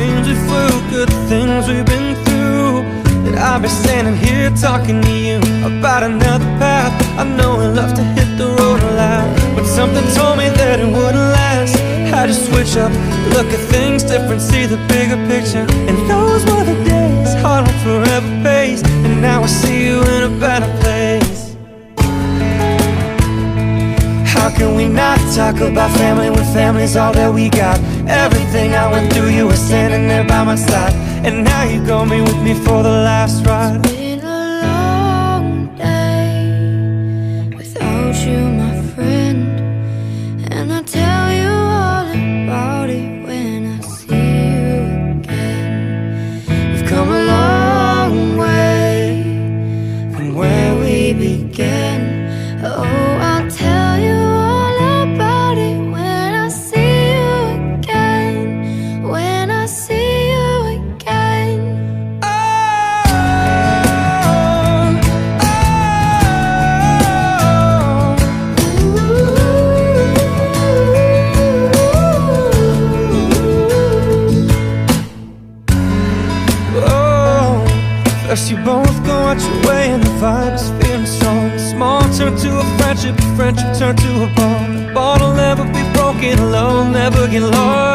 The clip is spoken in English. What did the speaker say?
flames we flew, good things we've been through, that I'll be standing here talking to you about another path. I know I love to hit the road a lot, but something told me that it wouldn't last. Had to switch up, look at things different, see the bigger picture. And those were the days, hard one forever pays. And now I see you in a better place. How can we not talk about family when family's all that we got? Everything I went through, you were standing there by my side. And now you're gonna be with me for the last ride. It's been a long day without you, my friend, and I tell you all about it when I see you again. We've come a long way from where we began. Oh, I'll tell you all about it when I see you again. When I see you again. First you both go out your way and the vibe is feeling strong. Small turn to a friendship turn to a bond. The bond will never be broken, love will never get lost.